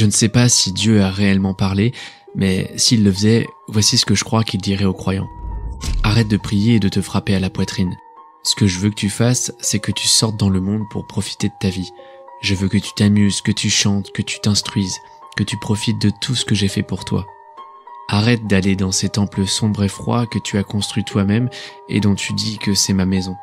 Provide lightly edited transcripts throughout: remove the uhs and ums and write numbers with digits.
Je ne sais pas si Dieu a réellement parlé, mais s'il le faisait, voici ce que je crois qu'il dirait aux croyants. Arrête de prier et de te frapper à la poitrine. Ce que je veux que tu fasses, c'est que tu sortes dans le monde pour profiter de ta vie. Je veux que tu t'amuses, que tu chantes, que tu t'instruises, que tu profites de tout ce que j'ai fait pour toi. Arrête d'aller dans ces temples sombres et froids que tu as construits toi-même et dont tu dis que c'est ma maison.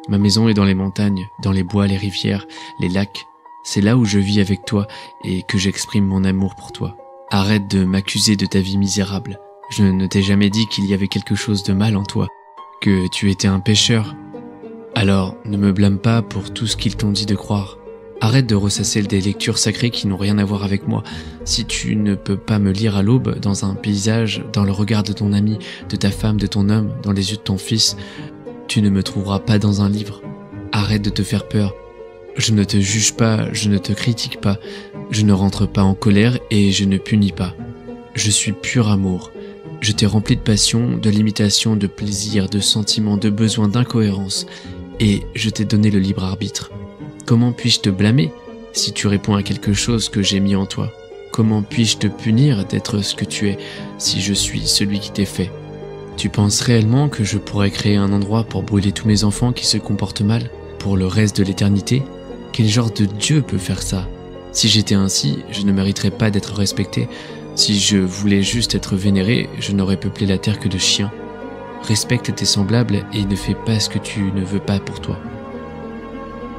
Ma maison est dans les montagnes, dans les bois, les rivières, les lacs. C'est là où je vis avec toi et que j'exprime mon amour pour toi. Arrête de m'accuser de ta vie misérable. Je ne t'ai jamais dit qu'il y avait quelque chose de mal en toi, que tu étais un pécheur. Alors, ne me blâme pas pour tout ce qu'ils t'ont dit de croire. Arrête de ressasser des lectures sacrées qui n'ont rien à voir avec moi. Si tu ne peux pas me lire à l'aube, dans un paysage, dans le regard de ton ami, de ta femme, de ton homme, dans les yeux de ton fils, tu ne me trouveras pas dans un livre. Arrête de te faire peur. Je ne te juge pas, je ne te critique pas, je ne rentre pas en colère et je ne punis pas. Je suis pur amour. Je t'ai rempli de passion, de limitation, de plaisir, de sentiments, de besoins, d'incohérence. Et je t'ai donné le libre arbitre. Comment puis-je te blâmer si tu réponds à quelque chose que j'ai mis en toi? Comment puis-je te punir d'être ce que tu es si je suis celui qui t'est fait? Tu penses réellement que je pourrais créer un endroit pour brûler tous mes enfants qui se comportent mal, pour le reste de l'éternité? Quel genre de Dieu peut faire ça? Si j'étais ainsi, je ne mériterais pas d'être respecté. Si je voulais juste être vénéré, je n'aurais peuplé la terre que de chiens. Respecte tes semblables et ne fais pas ce que tu ne veux pas pour toi.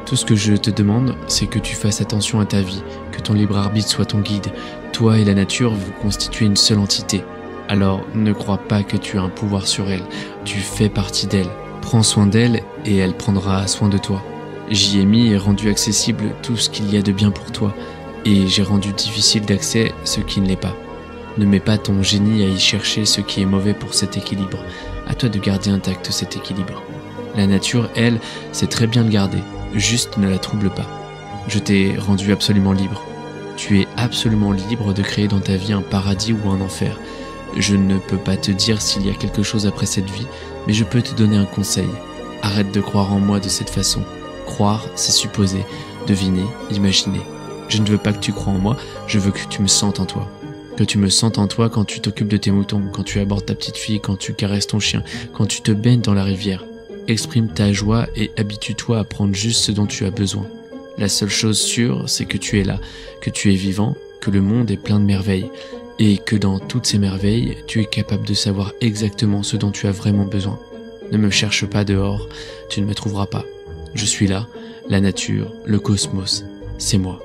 Tout ce que je te demande, c'est que tu fasses attention à ta vie, que ton libre arbitre soit ton guide. Toi et la nature, vous constituez une seule entité. Alors ne crois pas que tu as un pouvoir sur elle, tu fais partie d'elle. Prends soin d'elle et elle prendra soin de toi. J'y ai mis et rendu accessible tout ce qu'il y a de bien pour toi, et j'ai rendu difficile d'accès ce qui ne l'est pas. Ne mets pas ton génie à y chercher ce qui est mauvais pour cet équilibre. À toi de garder intact cet équilibre. La nature, elle, sait très bien le garder, juste ne la trouble pas. Je t'ai rendu absolument libre. Tu es absolument libre de créer dans ta vie un paradis ou un enfer. Je ne peux pas te dire s'il y a quelque chose après cette vie, mais je peux te donner un conseil. Arrête de croire en moi de cette façon. Croire, c'est supposer, deviner, imaginer. Je ne veux pas que tu crois en moi, je veux que tu me sentes en toi. Que tu me sentes en toi quand tu t'occupes de tes moutons, quand tu abordes ta petite fille, quand tu caresses ton chien, quand tu te baignes dans la rivière. Exprime ta joie et habitue-toi à prendre juste ce dont tu as besoin. La seule chose sûre, c'est que tu es là, que tu es vivant, que le monde est plein de merveilles, et que dans toutes ces merveilles, tu es capable de savoir exactement ce dont tu as vraiment besoin. Ne me cherche pas dehors, tu ne me trouveras pas. Je suis là, la nature, le cosmos, c'est moi.